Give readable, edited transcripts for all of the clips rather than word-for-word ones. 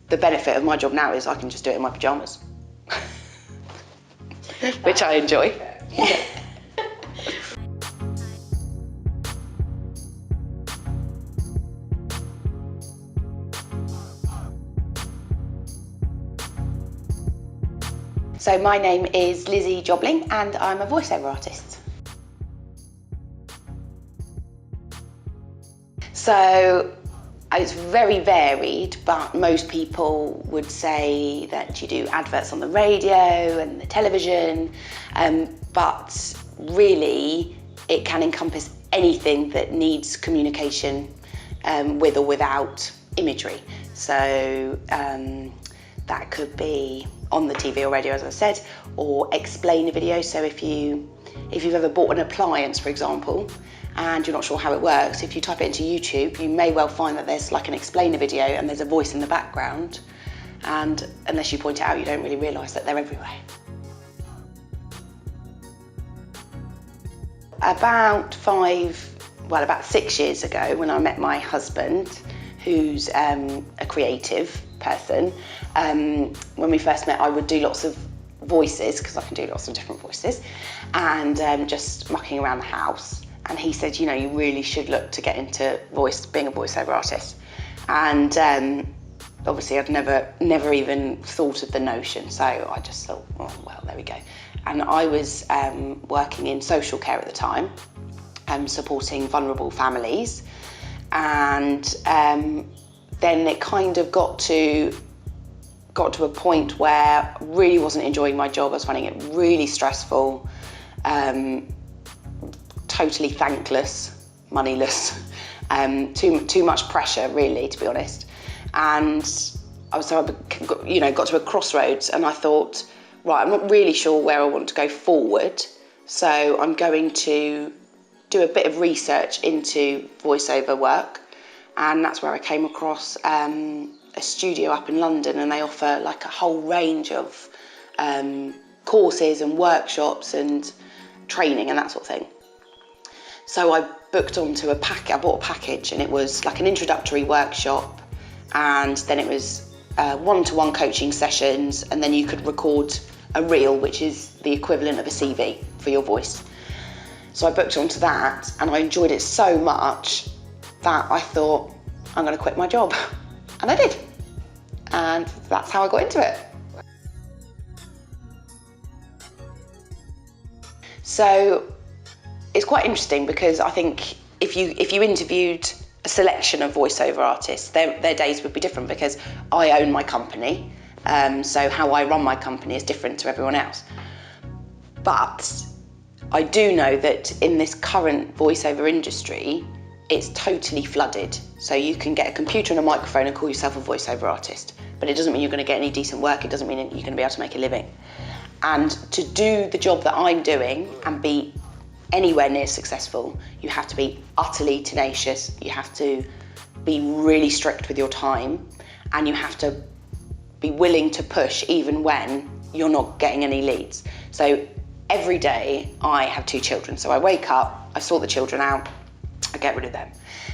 the benefit of my job now is I can just do it in my pyjamas, which I enjoy. Yeah. So my name is Lizzie Jobling and I'm a voiceover artist. So it's very varied, but most people would say that you do adverts on the radio and the television, but really it can encompass anything that needs communication with or without imagery. So that could be on the TV or radio, as I said, or explain a video. So if you've ever bought an appliance, for example, and you're not sure how it works, if you type it into YouTube, you may well find that there's like an explainer video and there's a voice in the background, and unless you point it out, you don't really realise that they're everywhere. About 6 years ago, when I met my husband, who's a creative person, when we first met, I would do lots of voices, because I can do lots of different voices, and just mucking around the house. And he said, you know, you really should look to get into being a voiceover artist. And obviously I'd never even thought of the notion, so I just thought, oh, well, there we go. And I was working in social care at the time, supporting vulnerable families, and then it kind of got to a point where I really wasn't enjoying my job. I was finding it really stressful, totally thankless, moneyless, too much pressure, really, to be honest. And I got to a crossroads, and I thought, right, I'm not really sure where I want to go forward, so I'm going to do a bit of research into voiceover work, and that's where I came across a studio up in London, and they offer like a whole range of courses and workshops and training and that sort of thing. So I booked onto I bought a package, and it was like an introductory workshop, and then it was one-to-one coaching sessions, and then you could record a reel, which is the equivalent of a CV for your voice. So I booked onto that, and I enjoyed it so much that I thought, I'm going to quit my job. And I did. And that's how I got into it. So it's quite interesting, because I think if you interviewed a selection of voiceover artists, their days would be different, because I own my company. So how I run my company is different to everyone else. But I do know that in this current voiceover industry, it's totally flooded. So you can get a computer and a microphone and call yourself a voiceover artist, but it doesn't mean you're going to get any decent work. It doesn't mean you're going to be able to make a living. And to do the job that I'm doing and be anywhere near successful, you have to be utterly tenacious. You have to be really strict with your time, and you have to be willing to push even when you're not getting any leads. So every day I have 2 children. So I wake up, I sort the children out, I get rid of them.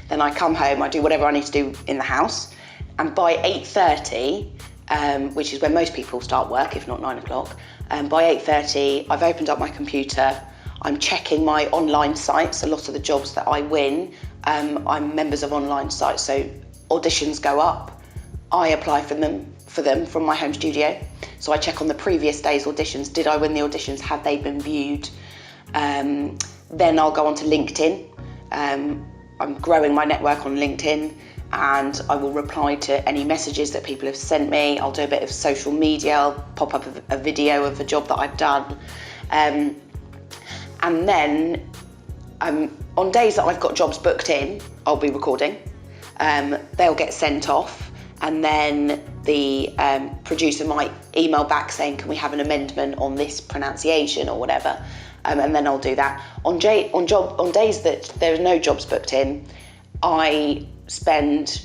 Then I come home, I do whatever I need to do in the house, and by 8:30, which is when most people start work, if not 9 o'clock, by 8:30 I've opened up my computer, I'm checking my online sites. A lot of the jobs that I win, I'm members of online sites, so auditions go up, I apply for them from my home studio. So I check on the previous day's auditions. Did I win the auditions? Have they been viewed? Then I'll go onto LinkedIn. I'm growing my network on LinkedIn, and I will reply to any messages that people have sent me. I'll do a bit of social media. I'll pop up a video of a job that I've done. And then on days that I've got jobs booked in, I'll be recording. They'll get sent off, and then the producer might email back saying, can we have an amendment on this pronunciation or whatever, and then I'll do that. On days that there are no jobs booked in, I spend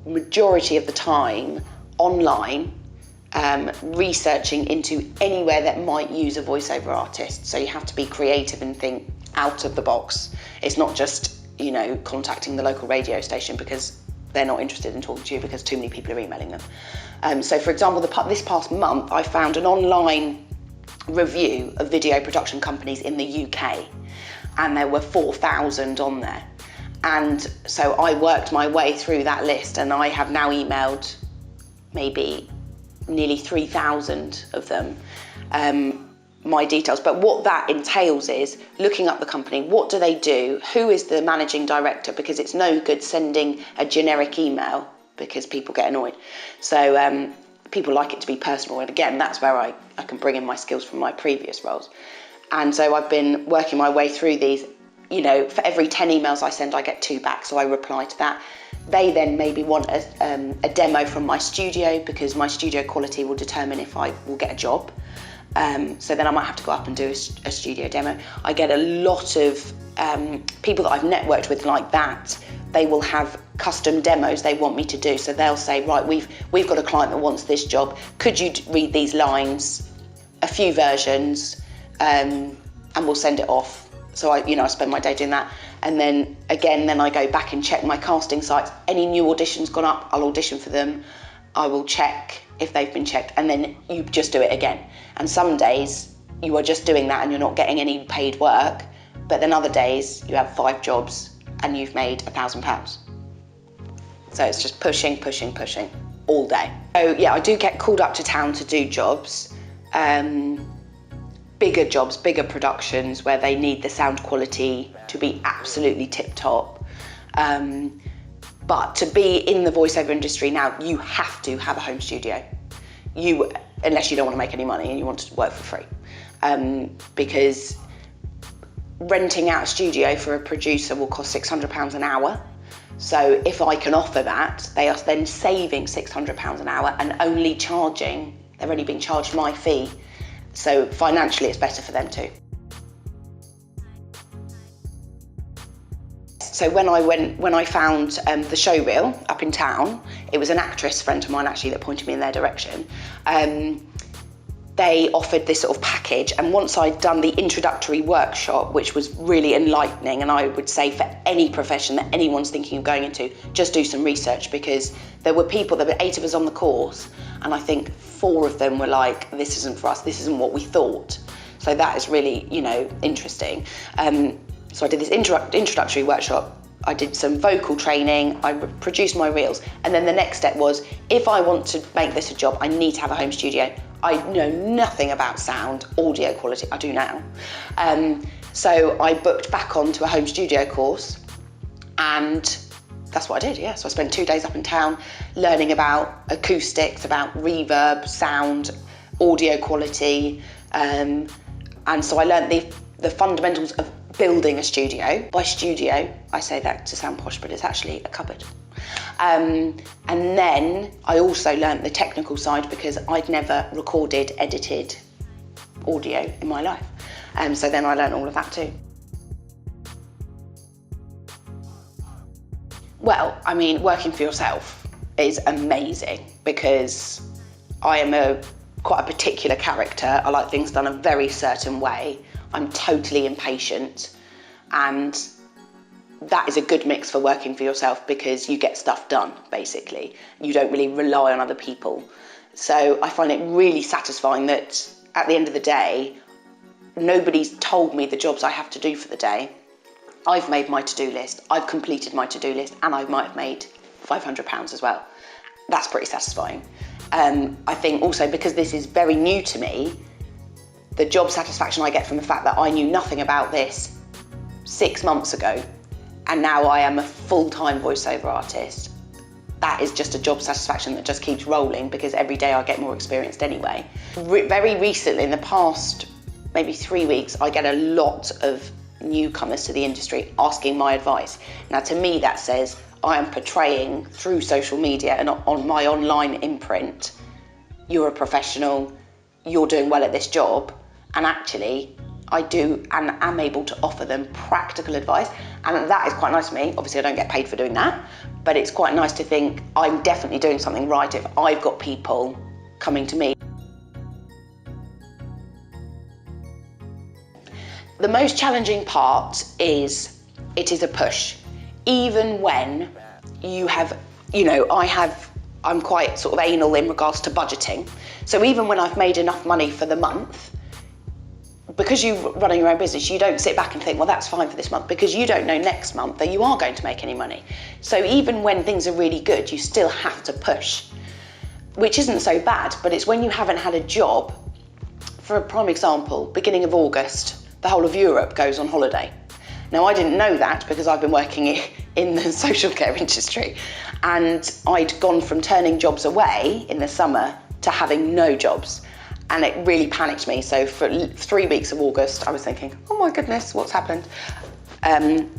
majority of the time online researching into anywhere that might use a voiceover artist. So you have to be creative and think out of the box. It's not just, contacting the local radio station, because they're not interested in talking to you because too many people are emailing them. So for example, this past month, I found an online review of video production companies in the UK, and there were 4,000 on there. And so I worked my way through that list, and I have now emailed maybe nearly 3,000 of them my details. But what that entails is looking up the company. What do they do? Who is the managing director? Because it's no good sending a generic email because people get annoyed. So people like it to be personal. And again, that's where I can bring in my skills from my previous roles. And so I've been working my way through these. You know, for every 10 emails I send, I get 2 back, so I reply to that. They then maybe want a demo from my studio, because my studio quality will determine if I will get a job. So then I might have to go up and do a studio demo. I get a lot of people that I've networked with like that. They will have custom demos they want me to do. So they'll say, right, we've got a client that wants this job. Could you read these lines, a few versions, and we'll send it off. So I spend my day doing that. And then again, I go back and check my casting sites. Any new auditions gone up, I'll audition for them. I will check if they've been checked, and then you just do it again. And some days you are just doing that and you're not getting any paid work, but then other days you have 5 jobs and you've made £1,000. So it's just pushing all day. So yeah, I do get called up to town to do jobs. Bigger jobs, bigger productions where they need the sound quality to be absolutely tip-top. But to be in the voiceover industry now, you have to have a home studio. Unless you don't want to make any money and you want to work for free. Because renting out a studio for a producer will cost £600 an hour. So if I can offer that, they are then saving £600 an hour and they're only being charged my fee. So financially, it's better for them too. So when I found the show reel up in town, it was an actress friend of mine actually that pointed me in their direction. They offered this sort of package, and once I'd done the introductory workshop, which was really enlightening, and I would say for any profession that anyone's thinking of going into, just do some research, because there were 8 of us on the course, and I think 4 of them were like, this isn't for us, this isn't what we thought. So that is really, interesting. So I did this introductory workshop, I did some vocal training, I produced my reels, and then the next step was, if I want to make this a job, I need to have a home studio. I know nothing about sound, audio quality, I do now. So I booked back onto a home studio course, and that's what I did, yeah. So I spent 2 days up in town learning about acoustics, about reverb, sound, audio quality, and so I learned the fundamentals of building a studio. By studio, I say that to sound posh, but it's actually a cupboard. And then I also learnt the technical side, because I'd never recorded, edited audio in my life. So then I learnt all of that too. Well, I mean, working for yourself is amazing, because I am quite a particular character. I like things done a very certain way. I'm totally impatient, and that is a good mix for working for yourself, because you get stuff done, basically. You don't really rely on other people. So I find it really satisfying that at the end of the day, nobody's told me the jobs I have to do for the day. I've made my to-do list, I've completed my to-do list, and I might have made £500 as well. That's pretty satisfying. I think also, because this is very new to me, the job satisfaction I get from the fact that I knew nothing about this 6 months ago, and now I am a full-time voiceover artist, that is just a job satisfaction that just keeps rolling, because every day I get more experienced anyway. Very recently, in the past maybe 3 weeks, I get a lot of newcomers to the industry asking my advice. Now, to me, that says I am portraying through social media and on my online imprint, you're a professional, you're doing well at this job, and actually I do and am able to offer them practical advice, and that is quite nice for me. Obviously I don't get paid for doing that, but it's quite nice to think I'm definitely doing something right if I've got people coming to me. The most challenging part is, it is a push. Even when you have you know, I'm quite sort of anal in regards to budgeting. So even when I've made enough money for the month, because you're running your own business, you don't sit back and think, well, that's fine for this month, because you don't know next month that you are going to make any money. So even when things are really good, you still have to push, which isn't so bad, but it's when you haven't had a job. For a prime example, beginning of August, the whole of Europe goes on holiday. Now, I didn't know that because I've been working in the social care industry, and I'd gone from turning jobs away in the summer to having no jobs. And it really panicked me. So for 3 weeks of August, I was thinking, oh my goodness, what's happened? And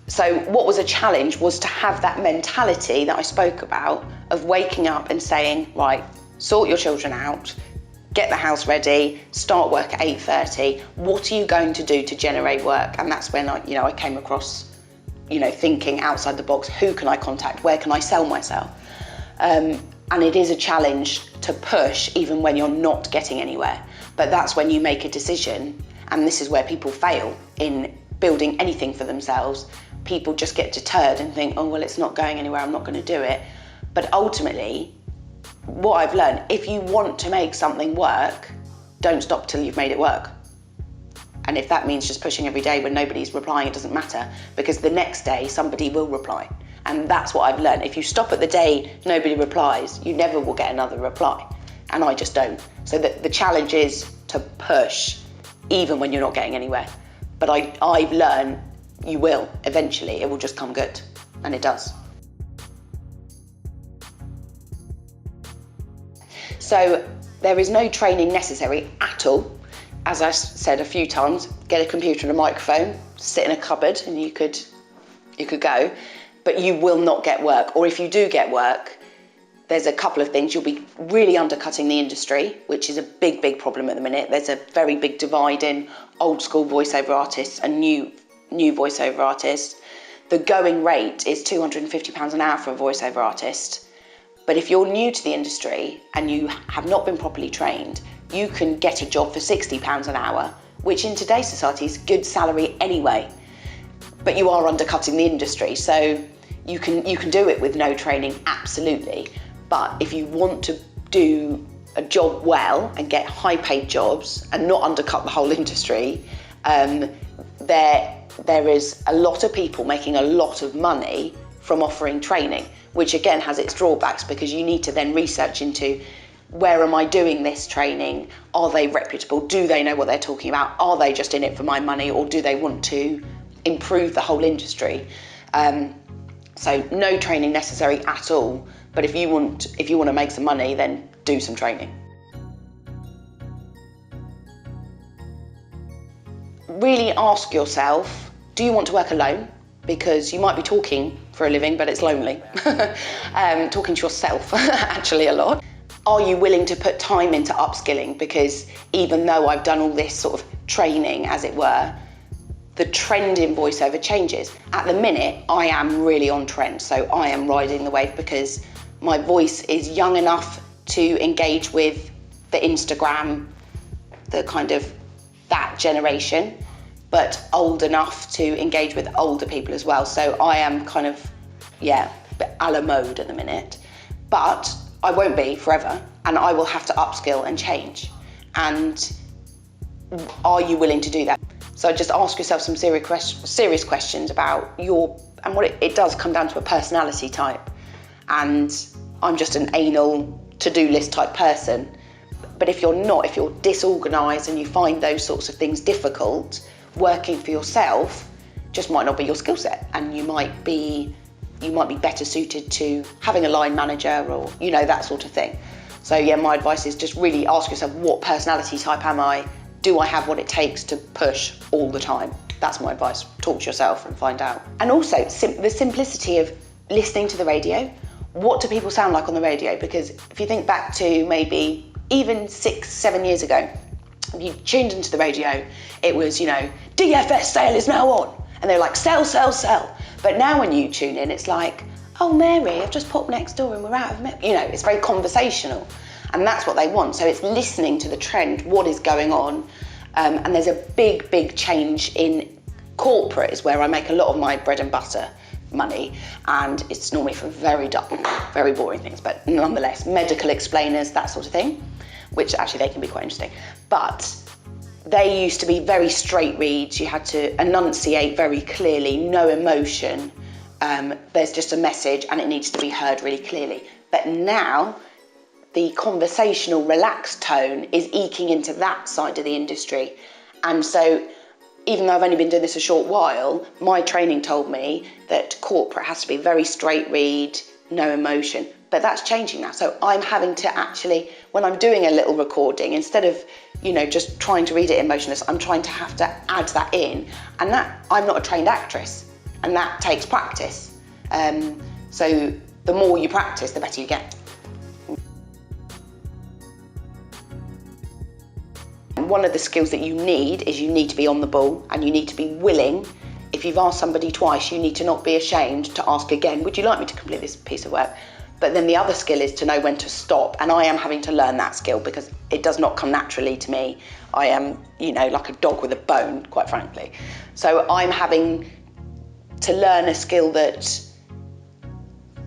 so what was a challenge was to have that mentality that I spoke about of waking up and saying, right, sort your children out, get the house ready, start work at 8:30. What are you going to do to generate work? And that's when I came across, thinking outside the box. Who can I contact? Where can I sell myself? And it is a challenge to push even when you're not getting anywhere. But that's when you make a decision, and this is where people fail in building anything for themselves. People just get deterred and think, oh, well, it's not going anywhere, I'm not going to do it. But ultimately, what I've learned, if you want to make something work, don't stop till you've made it work. And if that means just pushing every day when nobody's replying, it doesn't matter, because the next day somebody will reply. And that's what I've learned. If you stop at the day nobody replies, you never will get another reply. And I just don't. So the challenge is to push even when you're not getting anywhere. But I've learned you will eventually, it will just come good. And it does. So there is no training necessary at all. As I said a few times, get a computer and a microphone, sit in a cupboard, and you could go. But you will not get work. Or if you do get work, there's a couple of things. You'll be really undercutting the industry, which is a big, big problem at the minute. There's a very big divide in old school voiceover artists and new voiceover artists. The going rate is £250 an hour for a voiceover artist. But if you're new to the industry and you have not been properly trained, you can get a job for £60 an hour, which in today's society is good salary anyway. But you are undercutting the industry, so you can do it with no training, absolutely. But if you want to do a job well and get high-paid jobs and not undercut the whole industry, there is a lot of people making a lot of money from offering training, which again has its drawbacks, because you need to then research into, where am I doing this training? Are they reputable? Do they know what they're talking about? Are they just in it for my money, or do they want to improve the whole industry? So no training necessary at all. But if you want to make some money, then do some training. Really ask yourself, do you want to work alone? Because you might be talking for a living, but it's lonely. Talking to yourself actually a lot. Are you willing to put time into upskilling? Because even though I've done all this sort of training, as it were, the trend in voiceover changes. At the minute, I am really on trend, so I am riding the wave because my voice is young enough to engage with the Instagram, the kind of that generation, but old enough to engage with older people as well. So I am kind of, a la mode at the minute. But I won't be forever, and I will have to upskill and change. And are you willing to do that? So just ask yourself some serious questions about what it does come down to a personality type. And I'm just an anal to-do list type person. But if you're not, if you're disorganised and you find those sorts of things difficult, working for yourself just might not be your skill set, and you might be better suited to having a line manager or, that sort of thing. So my advice is just really ask yourself, what personality type am I? Do I have what it takes to push all the time? That's my advice. Talk to yourself and find out. And also the simplicity of listening to the radio. What do people sound like on the radio? Because if you think back to maybe even 6-7 years ago, if you tuned into the radio, it was, DFS sale is now on. And they're like, sell, sell, sell. But now when you tune in, it's like, oh, Mary, I've just popped next door and we're out of milk. It's very conversational. And that's what they want. So it's listening to the trend, what is going on. And there's a big, big change in corporate, is where I make a lot of my bread and butter. money, and it's normally for very dull, very boring things, but nonetheless, medical explainers, that sort of thing, which actually they can be quite interesting. But they used to be very straight reads. You had to enunciate very clearly, no emotion. There's just a message and it needs to be heard really clearly. But now, the conversational, relaxed tone is eking into that side of the industry. And so, even though I've only been doing this a short while, my training told me that corporate has to be very straight read, no emotion. But that's changing now. So I'm having to actually, when I'm doing a little recording, instead of, just trying to read it emotionless, I'm trying to have to add that in. And that, I'm not a trained actress, and that takes practice. So the more you practice, the better you get. One of the skills that you need is you need to be on the ball, and you need to be willing. If you've asked somebody twice, you need to not be ashamed to ask again, would you like me to complete this piece of work? But then the other skill is to know when to stop, and I am having to learn that skill because it does not come naturally to me. I am, like a dog with a bone, quite frankly. So I'm having to learn a skill that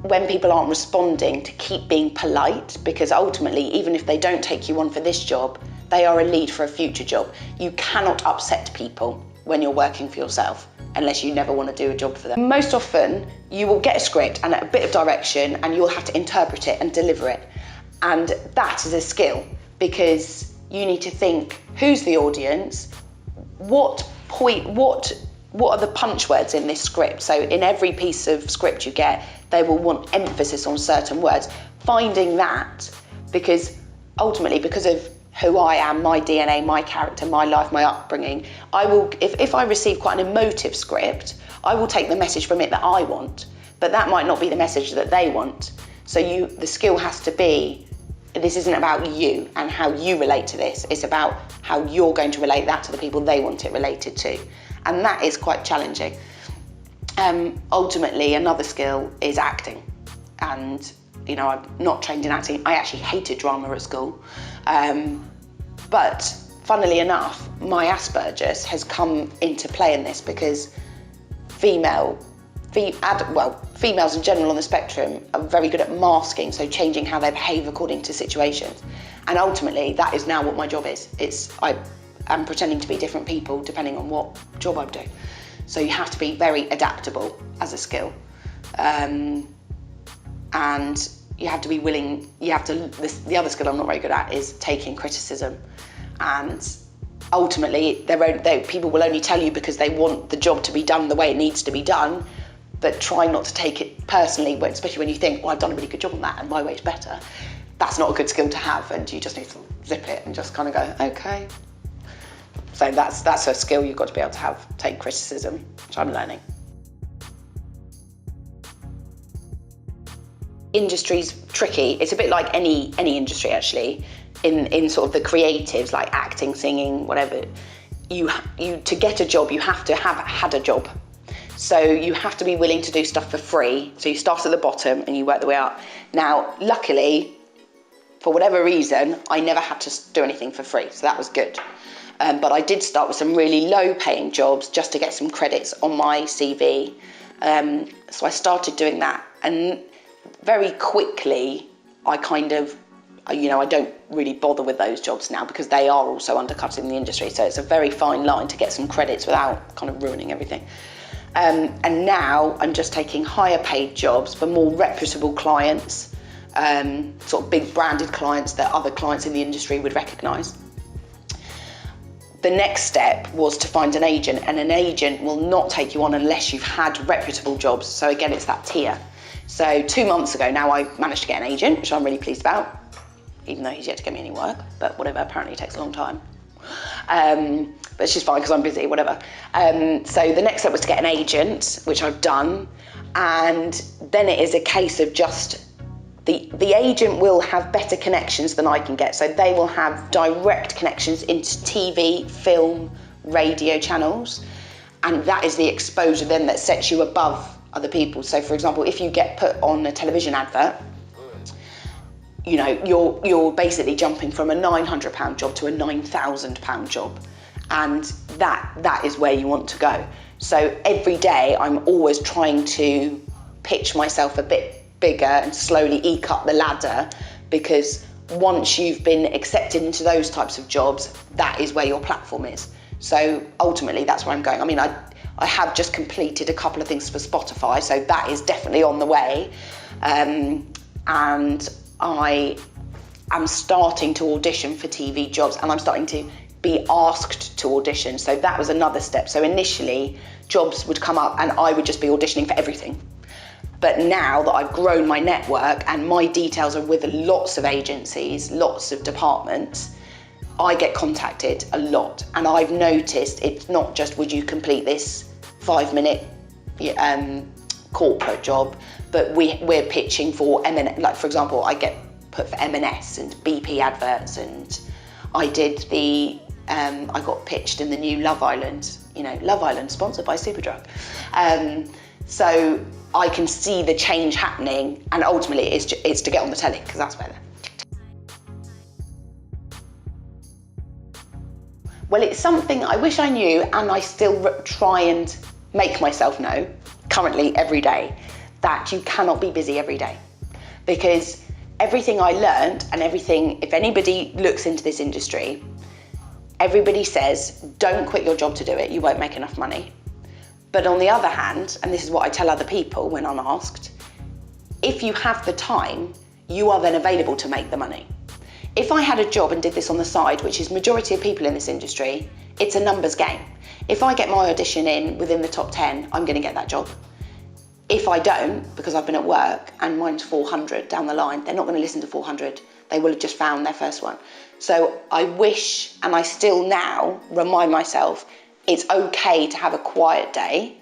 when people aren't responding, to keep being polite, because ultimately, even if they don't take you on for this job, they are a lead for a future job. You cannot upset people when you're working for yourself unless you never want to do a job for them. Most often, you will get a script and a bit of direction and you'll have to interpret it and deliver it. And that is a skill, because you need to think, who's the audience? What are the punch words in this script? So in every piece of script you get, they will want emphasis on certain words. Finding that, because ultimately, because of who I am, my DNA, my character, my life, my upbringing, I will, if I receive quite an emotive script, I will take the message from it that I want, but that might not be the message that they want. So the skill has to be, this isn't about you and how you relate to this, it's about how you're going to relate that to the people they want it related to. And that is quite challenging. Ultimately, another skill is acting. And, I'm not trained in acting. I actually hated drama at school. But funnily enough, my Asperger's has come into play in this, because females in general on the spectrum are very good at masking, so changing how they behave according to situations. And ultimately, that is now what my job is. I am pretending to be different people depending on what job I'm doing. So you have to be very adaptable as a skill. And you have to be willing, the other skill I'm not very good at is taking criticism. And ultimately, people will only tell you because they want the job to be done the way it needs to be done, but try not to take it personally, especially when you think, well, I've done a really good job on that and my way's better. That's not a good skill to have, and you just need to zip it and just kind of go, okay. So that's a skill you've got to be able to have, take criticism, which I'm learning. Industry's tricky. It's a bit like any industry, actually. In sort of the creatives, like acting, singing, whatever, to get a job, you have to have had a job. So you have to be willing to do stuff for free. So you start at the bottom and you work the way up. Now, luckily, for whatever reason, I never had to do anything for free, so that was good. But I did start with some really low-paying jobs just to get some credits on my CV. So I started doing that, and very quickly, I don't really bother with those jobs now, because they are also undercutting the industry. So it's a very fine line to get some credits without kind of ruining everything. And now I'm just taking higher paid jobs for more reputable clients, sort of big branded clients that other clients in the industry would recognise. The next step was to find an agent, and an agent will not take you on unless you've had reputable jobs. So again, it's that tier. So 2 months ago now, I managed to get an agent, which I'm really pleased about, even though he's yet to get me any work, but whatever, apparently it takes a long time. But it's just fine because I'm busy, whatever. So the next step was to get an agent, which I've done, and then it is a case of just, the agent will have better connections than I can get, so they will have direct connections into TV, film, radio channels, and that is the exposure then that sets you above other people. So for example, if you get put on a television advert, you're basically jumping from a £900 job to a £9,000 job, and that is where you want to go. So every day I'm always trying to pitch myself a bit bigger and slowly eke up the ladder, because once you've been accepted into those types of jobs, that is where your platform is. So ultimately that's where I'm going. I mean, I have just completed a couple of things for Spotify, so that is definitely on the way. And I am starting to audition for TV jobs, and I'm starting to be asked to audition. So that was another step. So initially jobs would come up and I would just be auditioning for everything. But now that I've grown my network and my details are with lots of agencies, lots of departments, I get contacted a lot. And I've noticed it's not just, would you complete this 5-minute corporate job, but we're pitching for like for example, I get put for M&S and BP adverts, and I did I got pitched in the new Love Island, Love Island sponsored by Superdrug. So I can see the change happening, and ultimately it's to get on the telly, because that's where they're. Well, it's something I wish I knew, and I still try and make myself know currently every day, that you cannot be busy every day. Because everything I learned and everything, if anybody looks into this industry, everybody says, don't quit your job to do it, you won't make enough money. But on the other hand, and this is what I tell other people when I'm asked, if you have the time, you are then available to make the money. If I had a job and did this on the side, which is majority of people in this industry, it's a numbers game. If I get my audition in within the top 10, I'm going to get that job. If I don't, because I've been at work and mine's 400 down the line, they're not going to listen to 400. They will have just found their first one. So I wish, and I still now remind myself, it's okay to have a quiet day,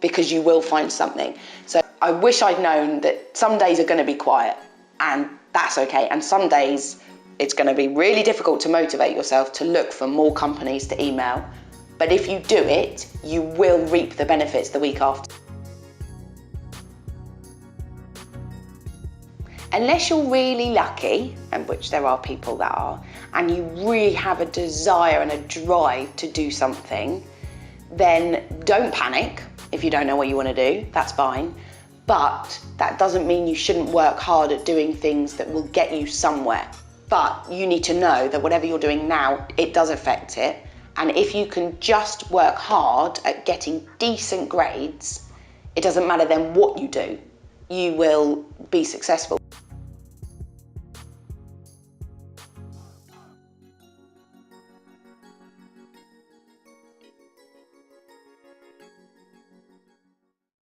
because you will find something. So I wish I'd known that some days are going to be quiet, and that's okay. And some days it's going to be really difficult to motivate yourself to look for more companies to email. But if you do it, you will reap the benefits the week after. Unless you're really lucky, and which there are people that are, and you really have a desire and a drive to do something, then don't panic if you don't know what you want to do, that's fine. But that doesn't mean you shouldn't work hard at doing things that will get you somewhere. But you need to know that whatever you're doing now, it does affect it. And if you can just work hard at getting decent grades, it doesn't matter then what you do, you will be successful.